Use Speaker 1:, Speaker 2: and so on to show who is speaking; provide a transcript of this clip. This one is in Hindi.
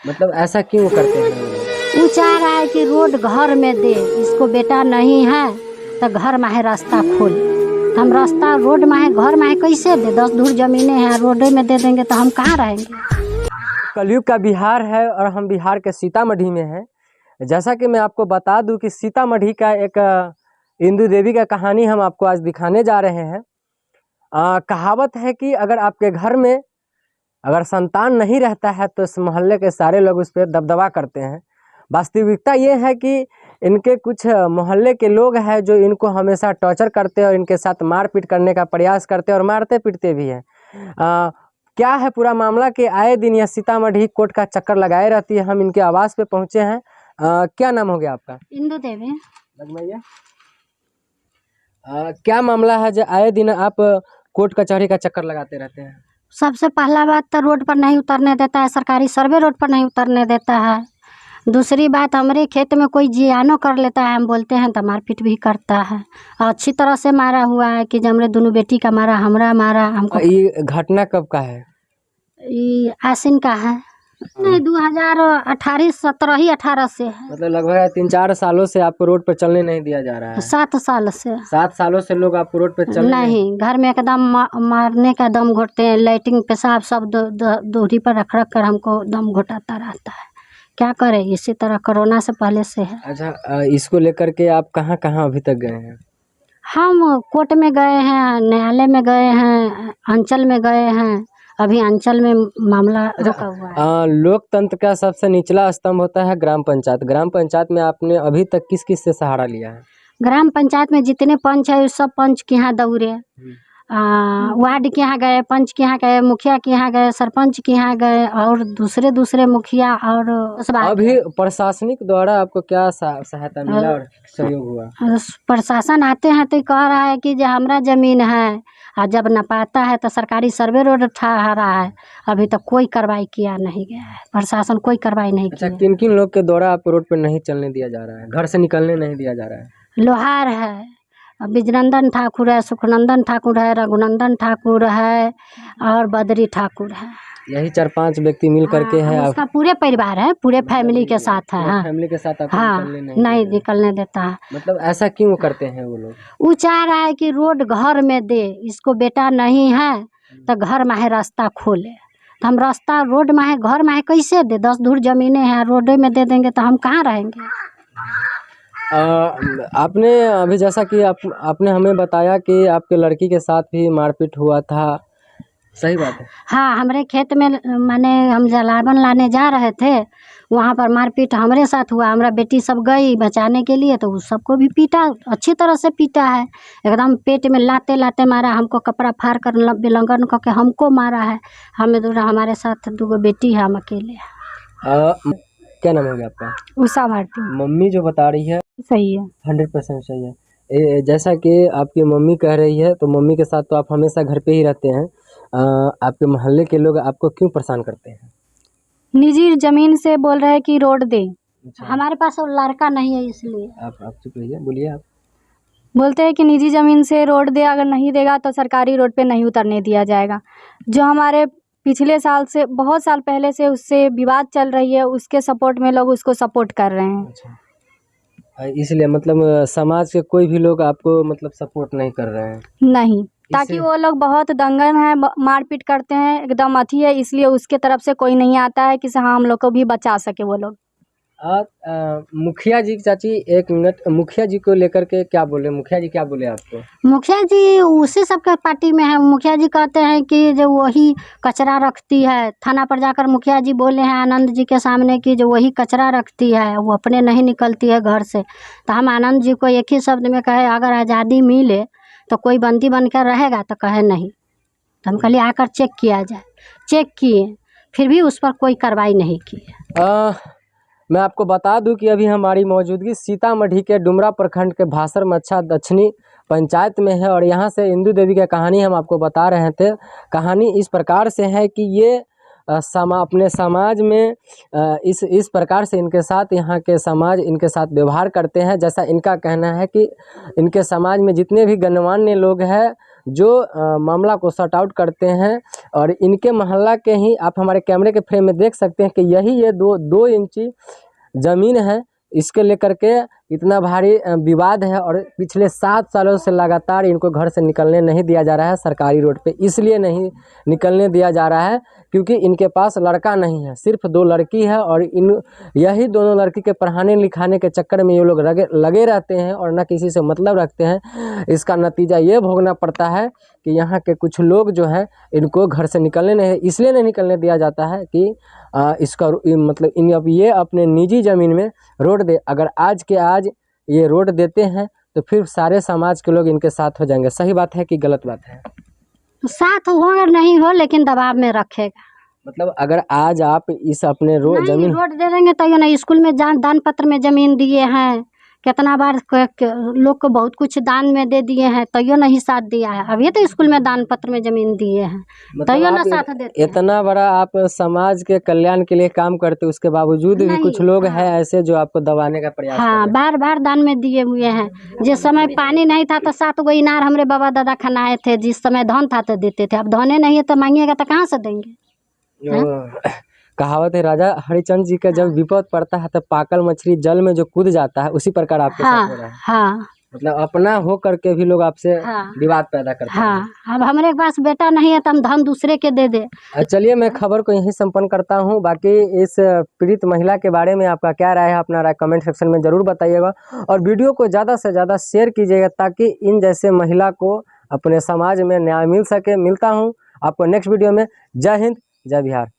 Speaker 1: मतलब ऐसा क्यों करते हैं?
Speaker 2: वो चाह रहा है कि रोड घर में दे, इसको बेटा नहीं है तो घर में है रास्ता खोल। तो हम रास्ता रोड में है घर में है कैसे दे? 10 धूर जमीनें हैं, रोड में दे देंगे तो हम कहाँ रहेंगे?
Speaker 1: कलयुग का बिहार है और हम बिहार के सीतामढ़ी में हैं। जैसा कि मैं आपको बता दूं कि सीतामढ़ी का एक इंदु देवी का कहानी हम आपको आज दिखाने जा रहे हैं। कहावत है कि अगर आपके घर में अगर संतान नहीं रहता है तो इस मोहल्ले के सारे लोग उस पर दबदबा करते हैं। वास्तविकता ये है कि इनके कुछ मोहल्ले के लोग हैं जो इनको हमेशा टॉर्चर करते हैं और इनके साथ मारपीट करने का प्रयास करते हैं और मारते पीटते भी हैं। क्या है पूरा मामला कि आए दिन यह सीतामढ़ी कोर्ट का चक्कर लगाए रहती है। हम इनके आवास पे पहुंचे हैं। क्या नाम हो गया आपका?
Speaker 2: इंदु देवी।
Speaker 1: लगमैया। क्या मामला है जो आए दिन आप कोर्ट कचहरी का चक्कर लगाते रहते हैं?
Speaker 2: सबसे पहला बात तो रोड पर नहीं उतरने देता है, सरकारी सर्वे रोड पर नहीं उतरने देता है। दूसरी बात, हमारे खेत में कोई जियानो कर लेता है, हम बोलते हैं तो मारपीट भी करता है। और अच्छी तरह से मारा हुआ है कि जब दोनों बेटी का मारा, हमरा मारा हमको।
Speaker 1: ये घटना कब का है?
Speaker 2: ये आसिन का है, नहीं 2018 से है।
Speaker 1: मतलब लगभग 3-4 सालों से आपको रोड पर चलने नहीं दिया जा रहा है?
Speaker 2: 7 साल से।
Speaker 1: 7 सालों से लोग आपको रोड पर चलने
Speaker 2: नहीं, घर में एकदम मारने का दम घोटते हैं, लाइटिंग पेशाब सब दूरी पर रख कर हमको दम घोटाता रहता है। क्या करें, इसी तरह कोरोना से पहले से है।
Speaker 1: अच्छा, इसको लेकर के आप कहाँ कहाँ अभी तक गए हैं?
Speaker 2: हम कोर्ट में गए हैं, न्यायालय में गए हैं, अंचल में गए हैं। अभी अंचल में मामला रुका हुआ है।
Speaker 1: लोकतंत्र का सबसे निचला स्तंभ होता है ग्राम पंचायत। ग्राम पंचायत में आपने अभी तक किस किस से सहारा लिया है?
Speaker 2: ग्राम पंचायत में जितने पंच है सब पंच के यहाँ दौड़े, वार्ड के यहाँ गए, पंच के यहाँ गए, मुखिया के यहाँ गए, सरपंच के यहाँ गए और दूसरे मुखिया और
Speaker 1: अभी प्रशासनिक द्वारा आपको क्या सहायता मिला और सहयोग हुआ?
Speaker 2: प्रशासन आते हैं तो कह रहा है कि जो हमारा जमीन है और जब नपाता है तो सरकारी सर्वे रोड ठहरा है। अभी तक कोई कार्रवाई किया नहीं गया है, प्रशासन कोई कार्रवाई नहीं
Speaker 1: अच्छा,
Speaker 2: किया।
Speaker 1: किन किन लोग के द्वारा आपको रोड पर नहीं चलने दिया जा रहा है, घर से निकलने नहीं दिया जा रहा है?
Speaker 2: लोहार है, बिजनंदन ठाकुर है, सुखनंदन ठाकुर है, रघुनंदन ठाकुर है और बद्री ठाकुर है।
Speaker 1: यही 4-5 व्यक्ति मिल करके है।
Speaker 2: उसका पूरे परिवार है, पूरे फैमिली के साथ है। हाँ,
Speaker 1: फैमिली के साथ आपको
Speaker 2: हाँ,
Speaker 1: निकलने
Speaker 2: नहीं निकलने देता है।
Speaker 1: मतलब ऐसा क्यों करते हैं वो लोग?
Speaker 2: वो चाह रहा है कि रोड घर में दे, इसको बेटा नहीं है तो घर में है रास्ता खोले। तो हम रास्ता रोड में है घर में है कैसे दे? 10 धूर जमीनें हैं, रोड में दे देंगे तो हम कहाँ रहेंगे?
Speaker 1: आपने अभी जैसा कि आपने हमें बताया कि आपके लड़की के साथ भी मारपीट हुआ था, सही बात है?
Speaker 2: हाँ, हमारे खेत में माने हम जलावन लाने जा रहे थे, वहाँ पर मारपीट हमारे साथ हुआ। हमारा बेटी सब गई बचाने के लिए तो उस सबको भी पीटा, अच्छी तरह से पीटा है, एकदम पेट में लाते लाते मारा। हमको कपड़ा फाड़ कर विलंगन करके हमको मारा है। हमारे साथ 2 बेटी है, हम अकेले।
Speaker 1: क्या नाम हो गया आपका?
Speaker 2: उषा भारती।
Speaker 1: मम्मी जो बता रही है
Speaker 2: सही है,
Speaker 1: 100% सही है। जैसा कि आपकी मम्मी कह रही है तो मम्मी के साथ तो आप हमेशा घर पे ही रहते हैं। आपके मोहल्ले के लोग आपको क्यों परेशान करते हैं?
Speaker 2: निजी जमीन से बोल रहे हैं कि रोड दे।
Speaker 1: अच्छा।
Speaker 2: हमारे पास वो लड़का नहीं है इसलिए।
Speaker 1: आप चुप रहिए, बोलिए आप।
Speaker 2: बोलते हैं कि निजी ज़मीन से रोड दे, अगर नहीं देगा तो सरकारी रोड पे नहीं उतरने दिया जाएगा। जो हमारे पिछले साल से बहुत साल पहले से उससे विवाद चल रही है, उसके सपोर्ट में लोग उसको सपोर्ट कर रहे हैं।
Speaker 1: अच्छा, इसलिए मतलब समाज के कोई भी लोग आपको मतलब सपोर्ट नहीं कर रहे हैं?
Speaker 2: नहीं, ताकि वो लोग बहुत दंगन है, मारपीट करते हैं, एकदम अथी है, इसलिए उसके तरफ से कोई नहीं आता है कि हाँ हम लोग को भी बचा सके वो लोग।
Speaker 1: मुखिया जी, चाची 1 मिनट, मुखिया जी को लेकर के क्या बोले? मुखिया जी क्या बोले आपको?
Speaker 2: मुखिया जी उसी सबके पार्टी में है। मुखिया जी कहते हैं कि जो वही कचरा रखती है, थाना पर जाकर मुखिया जी बोले हैं आनंद जी के सामने कि जो वही कचरा रखती है, वो अपने नहीं निकलती है घर से। तो हम आनंद जी को एक ही शब्द में कहे अगर आज़ादी मिले तो कोई बंदी बनकर रहेगा, तो कहे नहीं। तो हम कहलिए आकर चेक किया जाए। चेक किए, फिर भी उस पर कोई कार्रवाई नहीं की।
Speaker 1: मैं आपको बता दूं कि अभी हमारी मौजूदगी सीतामढ़ी के डुमरा प्रखंड के भासर मच्छा दक्षिणी पंचायत में है और यहाँ से इंदु देवी की कहानी हम आपको बता रहे थे। कहानी इस प्रकार से है कि ये अपने समाज में इस प्रकार से इनके साथ यहाँ के समाज इनके साथ व्यवहार करते हैं। जैसा इनका कहना है कि इनके समाज में जितने भी गणमान्य लोग हैं जो मामला को सॉर्ट आउट करते हैं। और इनके मोहल्ला के ही आप हमारे कैमरे के फ्रेम में देख सकते हैं कि यही ये 2 इंची ज़मीन है, इसके लेकर के इतना भारी विवाद है। और पिछले 7 सालों से लगातार इनको घर से निकलने नहीं दिया जा रहा है सरकारी रोड पे। इसलिए नहीं निकलने दिया जा रहा है क्योंकि इनके पास लड़का नहीं है, सिर्फ 2 लड़की है। और यही दोनों लड़की के पढ़ाने लिखाने के चक्कर में ये लोग लगे रहते हैं और ना किसी से मतलब रखते हैं। इसका नतीजा ये भोगना पड़ता है कि यहाँ के कुछ लोग जो है इनको घर से निकलने इसलिए नहीं निकलने दिया जाता है कि इसका मतलब अब ये अपने निजी ज़मीन में रोड दे। अगर आज के आज ये रोड देते हैं तो फिर सारे समाज के लोग इनके साथ हो जाएंगे। सही बात है कि गलत बात है?
Speaker 2: साथ हो अगर नहीं हो लेकिन दबाव में रखेगा।
Speaker 1: मतलब अगर आज आप इस अपने ज़मीन
Speaker 2: रोड दे देंगे तो ये नहीं, स्कूल में दान पत्र में ज़मीन दिए हैं, कितना बार लोग को बहुत कुछ दान में दे दिए हैं तो ये नहीं साथ दिया है। अब ये तो स्कूल में दान पत्र में ज़मीन दिए हैं तो ये ना साथ देते हैं।
Speaker 1: इतना बड़ा आप समाज के कल्याण के लिए काम करते, उसके बावजूद भी कुछ लोग हैं ऐसे जो आपको दबाने का प्रयास
Speaker 2: हाँ, बार बार दान में दिए हुए हैं। जिस समय पानी नहीं था तो 7 गो इनार हमारे बाबा दादा खनाए थे, जिस समय धन था तो देते थे। अब धने नहीं है तो मांगिएगा तो कहाँ से देंगे?
Speaker 1: कहावत है राजा हरिचंद जी का, जब विपद पड़ता है तो पाकल मछली जल में जो कूद जाता है, उसी प्रकार आपके साथ हो रहा है।
Speaker 2: हाँ,
Speaker 1: मतलब अपना हो करके भी लोग आपसे विवाद पैदा करते हैं।
Speaker 2: हाँ, अब हमारे पास बेटा नहीं है तो हम धन दूसरे के दे दे।
Speaker 1: चलिए मैं खबर को यहीं संपन्न करता हूं। बाकी इस पीड़ित महिला के बारे में आपका क्या राय है, अपना राय कमेंट सेक्शन में ज़रूर बताइएगा। और वीडियो को ज़्यादा से ज़्यादा शेयर कीजिएगा ताकि इन जैसे महिला को अपने समाज में न्याय मिल सके। मिलता हूँ आपको नेक्स्ट वीडियो में। जय हिंद, जय बिहार।